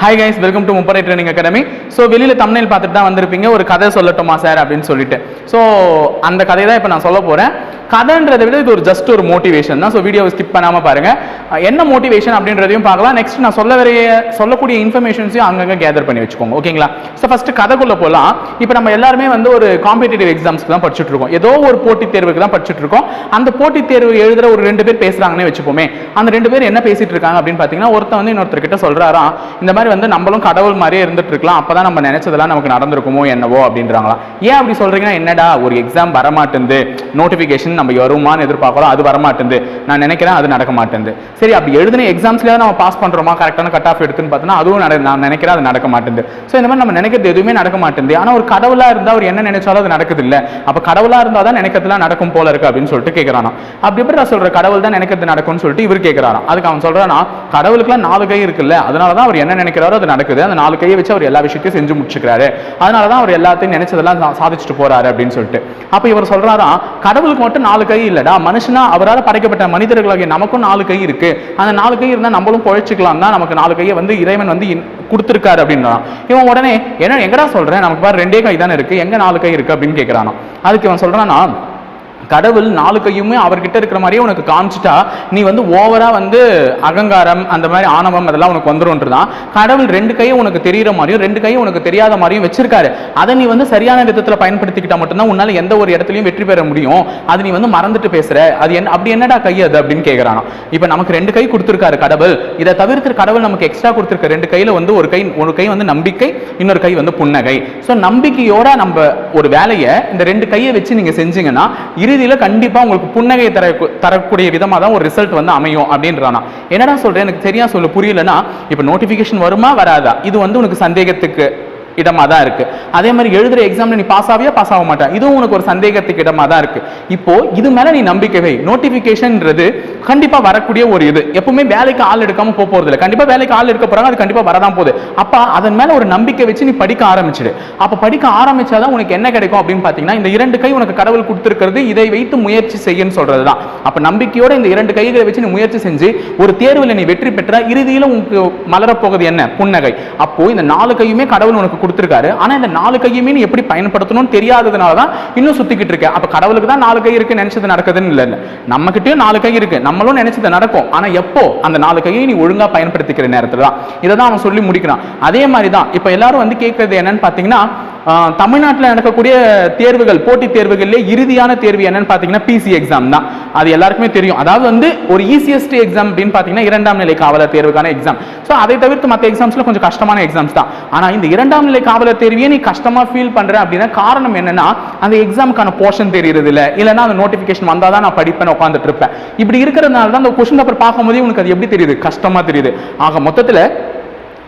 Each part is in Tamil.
ஹாய் கைஸ், வெல்கம் டு முப்படை ட்ரைனிங் அகாடமி. ஸோ வெளியில் தம்ப்நெயில் பார்த்துட்டு தான் வந்திருப்பீங்க, ஒரு கதை சொல்லட்டுமா சார் அப்படின்னு சொல்லிட்டு. ஸோ அந்த கதையை தான் இப்போ நான் சொல்ல போகிறேன். கதைன்றதை விட இது ஒரு ஜஸ்ட் ஒரு மோட்டிவேஷன் தான். ஸோ வீடியோவை ஸ்கிப் பண்ணாமல் பாருங்கள். என்ன மோட்டிவேஷன் அப்படின்றதையும் பார்க்கலாம். நெக்ஸ்ட் நான் சொல்லக்கூடிய இன்ஃபர்மேஷன்ஸையும் அங்கங்கே கேதர் பண்ணி வச்சுக்கோங்க, ஓகேங்களா? ஸோ ஃபஸ்ட்டு கதைக்குள்ளே போகலாம். இப்போ நம்ம எல்லாருமே வந்து ஒரு காம்படிட்டிவ் எக்ஸாம்ஸ்க்கு தான் படிச்சுட்டு இருக்கோம், ஏதோ ஒரு போட்டித் தேர்வுக்கு தான் படிச்சுட்டு இருக்கோம். அந்த போட்டித் தேர்வு எழுதுகிற ஒரு 2 பேர் பேசுகிறாங்கன்னு வச்சுப்போமே. அந்த 2 பேர் என்ன பேசிட்டு இருக்காங்க அப்படின்னு பார்த்தீங்கன்னா, ஒருத்தன் வந்து இன்னொருத்தர்கிட்ட சொல்கிறாராம், இந்த மாதிரி வந்து நம்மளும் கடவுள் மாதிரியே இருந்துட்டு இருக்கலாம், அப்பதான் நம்ம நினைச்சதெல்லாம் நமக்கு நடந்திருக்குமோ என்னவோ அப்படின்றாங்களா. ஏன் அப்படி சொல்றீங்கன்னா, என்னடா ஒரு எக்ஸாம் வரமாட்டேங்குது, நோட்டிபிகேஷன் நம்ம வருமானு எதிர்பார்க்கிறோம், அது வரமாட்டேங்குது, நான் நினைக்கிறேன் அது நடக்க மாட்டேங்குது. சரி, அப்படி எழுதின எக்ஸாம்ஸ்ல நம்ம பாஸ் பண்றோமா, கரெக்டான கட் ஆஃப் எடுத்துன்னு பார்த்தோன்னா அதுவும் நான் நினைக்கிறேன் அது நடக்க மாட்டேங்குது. ஸோ இந்த மாதிரி நம்ம நினைக்கிறது எதுவுமே நடக்க மாட்டேங்குது. ஆனால் ஒரு கடவுளா இருந்தால் அவர் என்ன நினைச்சாலும் அது நடக்குது இல்லை. அப்போ கடவுளா இருந்தால் தான் நினைக்கிறதுலாம் நடக்கும் போல இருக்கு அப்படின்னு சொல்லிட்டு கேட்கிறானா. அப்படி எப்படி நான் சொல்றேன், கடவுள் தான் நினைக்கிறது நடக்கும்னு சொல்லிட்டு இவர் கேட்கிறாராம். அதுக்கு அவன் சொல்றானா, கடவுளுக்குலாம் 4 கை இருக்குல்ல, அதனால தான் அவர் என்ன நினைக்கிறாரோ அது நடக்குது. அந்த 4 கையை வச்சு அவர் எல்லா விஷயத்தையும் செஞ்சு முடிச்சுக்கிறாரு, அதனால தான் அவர் எல்லாத்தையும் நினைச்சதெல்லாம் சாதிச்சுட்டு போறாரு அப்படின்னு சொல்லிட்டு. அப்ப இவர் சொல்றாராம், கடவுளுக்கு மட்டும் 4 கை இல்லடா, மனுஷனா அவரால் படைக்கப்பட்ட மனிதர்களாகிய நமக்கும் 4 கை இருக்கு. அந்த 4 கை இருந்தா நம்மளும் பொழைச்சிக்கலாம் தான், நமக்கு 4 கையை வந்து இறைவன் வந்து கொடுத்திருக்காரு அப்படின்றான். இவன் உடனே என்ன எங்கடா சொல்றேன், நமக்கு பாரு 2 கை தானே இருக்கு, எங்க 4 கை இருக்கு அப்படின்னு கேட்கிறானா. அதுக்கு இவன் சொல்றானா, கடவுள் 4 கையுமே அவர்கிட்ட இருக்கிற மாதிரியே உனக்கு காமிச்சிட்டா நீ வந்து ஓவரா வந்து அகங்காரம் அந்த மாதிரி ஆணவம் அதெல்லாம் உனக்கு வந்துரும்ன்றதான். கடவுள் 2 கையும் உனக்கு தெரிகிற மாதிரியும் 2 கையும் உனக்கு தெரியாத மாதிரியும் வச்சிருக்காரு. அதை நீ வந்து சரியான விதத்தில் பயன்படுத்திக்கிட்டா மட்டும்தான் உன்னால எந்த ஒரு இடத்துலையும் வெற்றி பெற முடியும். அது நீ வந்து மறந்துட்டு பேசுற, அது என்ன அப்படி என்னடா கை அது அப்படின்னு கேட்கிறானா. இப்போ நமக்கு 2 கை கொடுத்துருக்காரு கடவுள், இதை தவிர்த்து கடவுள் நமக்கு எக்ஸ்ட்ரா கொடுத்துருக்க 2 கையில வந்து ஒரு கை வந்து நம்பிக்கை, இன்னொரு கை வந்து புன்னகை. ஸோ நம்பிக்கையோட நம்ம ஒரு வேலையை இந்த 2 கையை வச்சு நீங்க செஞ்சீங்கன்னா இறுதியில கண்டிப்பா உங்களுக்கு புன்னகை தரக்கூடிய விதமா தான் ஒரு ரிசல்ட் வந்து அமையும் அப்படின்றானா. என்னடா சொல்றேன், எனக்கு சரியா சொல்ல புரியலன்னா, இப்ப நோட்டிபிகேஷன் வருமா வராதா, இது வந்து உனக்கு சந்தேகத்துக்கு இடமா தான் இருக்கு. அதே மாதிரி எழுதுற எக்ஸாம்ல நீ பாஸ் ஆவியா பாஸ் ஆக மாட்டா, இதுவும் உனக்கு ஒரு சந்தேகத்துக்கு இடமா தான் இருக்கு. இப்போ இது மேல நீ நம்பிக்கை வை. நோட்டிபிகேஷன்ன்றது கண்டிப்பா வரக்கூடிய ஒரு இது, எப்பவுமே வேலைக்கு ஆள் எடுக்காம போறது இல்லை, கண்டிப்பா வேலைக்கு ஆள் எடுக்க போறாங்க, அது கண்டிப்பா வரதான் போகுது. அப்ப அதன் மேல ஒரு நம்பிக்கை வச்சு நீ படிக்க ஆரம்பிச்சிடு. அப்ப படிக்க ஆரம்பிச்சாதான் உனக்கு என்ன கிடைக்கும் அப்படின்னு பாத்தீங்கன்னா, இந்த 2 கை உனக்கு கடவுள் கொடுத்திருக்கிறது, இதை வைத்து முயற்சி செய்யன்னு சொல்றதுதான். அப்ப நம்பிக்கையோட இந்த 2 கைகளை வச்சு நீ முயற்சி செஞ்சு ஒரு தேர்வில் நீ வெற்றி பெற்ற இறுதியில உங்களுக்கு மலரப்போகுது என்ன, புன்னகை. அப்போ இந்த 4 கையுமே கடவுள் உனக்கு கொடுத்திருக்காரு. ஆனா இந்த 4 கையுமே நீ எப்படி பயன்படுத்தணும்னு தெரியாததுனால தான் இன்னும் சுத்திக்கிட்டு இருக்க. அப்ப கடவுளுக்கு தான் 4 கை இருக்கு, நினைச்சது நடக்குதுன்னு இல்ல, நம்ம கிட்டயும் 4 கை இருக்கு, நம்மளும் நினைச்சது நடக்கும். ஆனா எப்போ அந்த 4 கையை நீ ஒழுங்கா பயன்படுத்திக்கிற நேரத்துல தான். இதை தான் அவன் சொல்லி முடிக்கிறான். அதே மாதிரி தான் இப்ப எல்லாரும் வந்து கேட்கறது என்னன்னு பாத்தீங்கன்னா, தமிழ்நாட்டில் நடக்கக்கூடிய தேர்வுகள், போட்டி தேர்வுகளிலே இறுதியான தேர்வு என்னன்னு பாத்தீங்கன்னா பிசி எக்ஸாம் தான். அது எல்லாருக்குமே தெரியும். அதாவது வந்து ஒரு ஈஸியஸ்ட் எக்ஸாம் அப்படின்னு பாத்தீங்கன்னா 2ஆம் நிலை காவலர் தேர்வுக்கான எக்ஸாம். ஸோ அதை தவிர்த்து மற்ற எக்ஸாம்ஸ்ல கொஞ்சம் கஷ்டமான எக்ஸாம்ஸ் தான். ஆனா இந்த 2ஆம் நிலை காவலர் தேர்வையே நீ கஷ்டமா ஃபீல் பண்ற அப்படின்னா காரணம் என்னன்னா, அந்த எக்ஸாமுக்கான போர்ஷன் தெரியுறது இல்லை, இல்லைன்னா அந்த நோட்டிபிகேஷன் வந்தாதான் நான் படிப்பேன் உட்காந்துட்டு இருப்பேன். இப்படி இருக்கிறதுனால தான் அந்த கொஸ்டின் பேப்பர் பார்க்கும்போதே உனக்கு அது எப்படி தெரியுது, கஷ்டமா தெரியுது. ஆக மொத்தத்தில்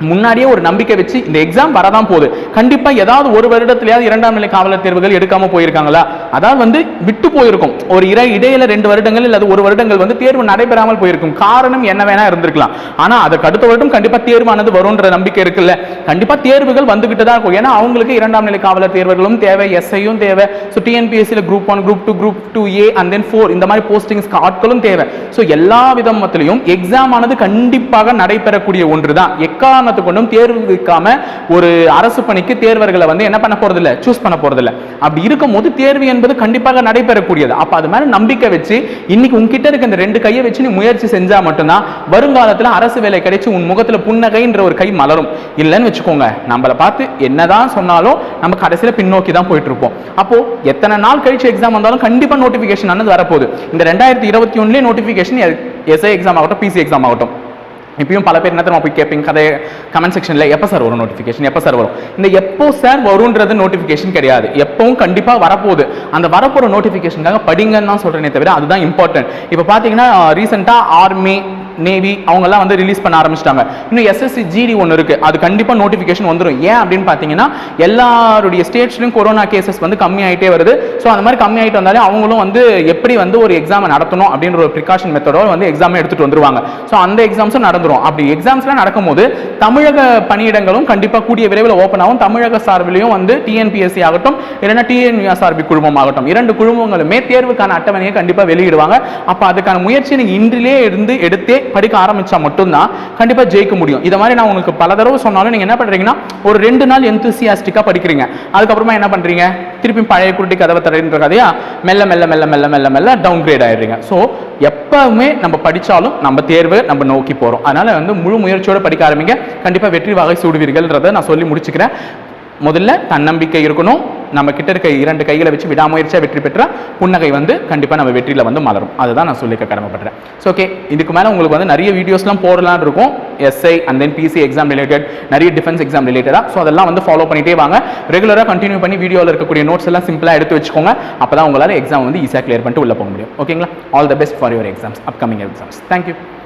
முன்னாடியே ஒரு நம்பிக்கை வச்சு இந்த எக்ஸாம் வரதான் போகுது, கண்டிப்பா ஏதாவது ஒரு வருடத்திலேயாவது 2ஆம் நிலை காவலர் தேர்வுகள் எடுக்காம போயிருக்காங்களா, அதாவது வந்து விட்டு போயிருக்கும், ஒரு இடையில 2 வருடங்கள் அல்லது 1 வருடங்கள் வந்து தேர்வு நடைபெறாமல் போயிருக்கும். காரணம் என்ன வேணா இருந்திருக்கலாம். ஆனா அதுக்கு அடுத்த வருடம் கண்டிப்பா தேர்வானது வரும்ன்ற நம்பிக்கை இருக்குல்ல, கண்டிப்பா தேர்வுகள் வந்துகிட்டு தான் இருக்கும். ஏன்னா அவங்களுக்கு 2ஆம் நிலை காவலர் தேர்வுகளும் தேவை, எஸ்ஐயும் தேவை. ஸோ டிஎன்பிஎஸ்சியில் group 1, group 2, group 2A and then 4 இந்த மாதிரி போஸ்டிங்ஸ்க்கு ஆட்களும் தேவை. ஸோ எல்லா விதத்திலையும் எக்ஸாம் ஆனது கண்டிப்பாக நடைபெறக்கூடிய ஒன்று தான். கொண்டும் தேர்வு வைக்காம ஒரு அரசு பணிக்கு தேர்வர்களை வந்து என்ன பண்ண போறது இல்ல, சூஸ் பண்ண போறது இல்ல. அப்படி இருக்கும்போது தேர்வு என்பது கண்டிப்பாக நடைபெறக்கூடியது. அப்ப அது மேல நம்பிக்கை வச்சு இன்னைக்கு உன்கிட்ட இருக்க இந்த 2 கையை வச்சு நீ முயற்சி செஞ்சா மட்டும்தான் வருங்காலத்துல அரசு வேலை கிடைச்சு உன் முகத்துல புன்னகைன்ற ஒரு கை மலரும். இல்லைன்னு வச்சுக்கோங்க, நம்மளை பார்த்து என்னதான் சொன்னாலும் நம்ம கடைசியில பின்னோக்கி தான் போயிட்டு இருப்போம். அப்போ எத்தனை நாள் கழிச்சு எக்ஸாம் வந்தாலும் கண்டிப்பா நோட்டிபிகேஷன் ஆனது வரப்போகுது. இந்த 2021 நோட்டிபிகேஷன் எஸ்ஐ எக்ஸாம் ஆகட்டும், பிசி எக்ஸாம் ஆகட்டும். இப்பயும் பல பேர் என்ன தெரியுமா போய் கேட்பீங்க கதை கமெண்ட் செக்ஷன்ல, எப்போ சார் வரும் நோட்டிஃபிகேஷன், எப்போ சார் வரும். இந்த எப்போ சார் வரும்ன்றது நோட்டிஃபிகேஷன் கிடையாது, எப்பவும் கண்டிப்பாக வரப்போகுது. அந்த வரப்போகிற நோட்டிஃபிகேஷனுக்காக படிங்கன்னு தான் சொல்றேனே தவிர அதுதான் இம்பார்ட்டன்ட். இப்போ பார்த்தீங்கன்னா ரீசெண்டாக ஆர்மி, நேவி அவங்கெல்லாம் வந்து ரிலீஸ் பண்ண ஆரம்பிச்சிட்டாங்க. இன்னும் எஸ்எஸ்சி ஜிடி ஒன்று இருக்கு, அது கண்டிப்பாக நோட்டிஃபிகேஷன் வந்துடும். ஏன் அப்படின்னு பார்த்தீங்கன்னா எல்லாருடைய ஸ்டேட்ஸ்லையும் கொரோனா கேசஸ் வந்து கம்மி ஆகிட்டே வருது. ஸோ அந்த மாதிரி கம்மி ஆகிட்டு வந்தாலே அவங்களும் வந்து எப்படி வந்து ஒரு எக்ஸாமை நடத்தணும் அப்படின்ற ஒரு ப்ரிகாஷன் மெத்தடோட வந்து எக்ஸாமை எடுத்துட்டு வந்துருவாங்க. ஸோ அந்த எக்ஸாம்ஸும் நடந்துடும். அப்படி எக்ஸாம்ஸ்லாம் நடக்கும்போது தமிழக பணியிடங்களும் கண்டிப்பாக கூடிய விரைவில் ஓப்பன் ஆகும். தமிழக சார்பிலையும் வந்து டிஎன்பிஎஸ்சி ஆகட்டும் இல்லைன்னா டிஎன்யூஎஸ்ஆர்பி குழுமம் ஆகட்டும், 2 குழுமங்களுமே தேர்வுக்கான அட்டவணையை கண்டிப்பாக வெளியிடுவாங்க. அப்போ அதுக்கான முயற்சி நீங்கள் இன்றிலே இருந்து எடுத்தே படிக்க ஆரம்பிச்சா மட்டும்தான் கண்டிப்பாக ஜெயிக்க முடியும். இதை மாதிரி நான் உங்களுக்கு பல தடவை சொன்னாலும் நீங்கள் என்ன பண்ணுறீங்கன்னா ஒரு 2 நாள் எந்தூசியாஸ்டிக்காக படிக்கிறீங்க, அதுக்கப்புறமா என்ன பண்ணுறீங்க, திருப்பி பழைய குருட்டி கதவை தரன்ற கதையா மெல்ல மெல்ல மெல்ல மெல்ல மெல்ல மெல்ல டவுன் கிரேட் ஆயிடுறீங்க. ஸோ எப்பவுமே நம்ம படித்தாலும் நம்ம தேர்வு நம்ம நோக்கி போகிறோம். அதனால் வந்து முழு முயற்சியோடு படிக்க ஆரம்பிங்க, கண்டிப்பாக வெற்றி வாகை சூடுவீர்கள்ன்றதை நான் சொல்லி முடிச்சுக்கிறேன். முதல்ல தன்னம்பிக்கை இருக்கணும், நம்ம கிட்ட இருக்க 2 கைகளை வச்சு விடாமுயற்சியாக வெற்றி பெற்றால் புன்னகை வந்து கண்டிப்பாக நம்ம வெற்றியில் வந்து மலரும். அதுதான் நான் சொல்லிக்க கடமைப்படுறேன். ஸோ ஓகே, இதுக்கு மேலே உங்களுக்கு வந்து நிறைய வீடியோஸ்லாம் போடலான்னு இருக்கும், SI and then PC exam related, நிறைய டிஃபென்ஸ் எக்ஸாம் ரிலேட்டடாக. ஸோ அதெல்லாம் வந்து ஃபாலோ பண்ணிட்டே வாங்க, ரெகுலராக கண்டினியூ பண்ணி வீடியோவில் இருக்கக்கூடிய நோட்ஸ் எல்லாம் சிம்பிளாக எடுத்து வச்சுக்கோங்க. அப்போ தான் உங்களால் எக்ஸாம் வந்து ஈஸியாக கிளியர் பண்ணிட்டு உள்ளே போக முடியும். ஓகேங்களா? All the best for your exams, upcoming exams. Thank you.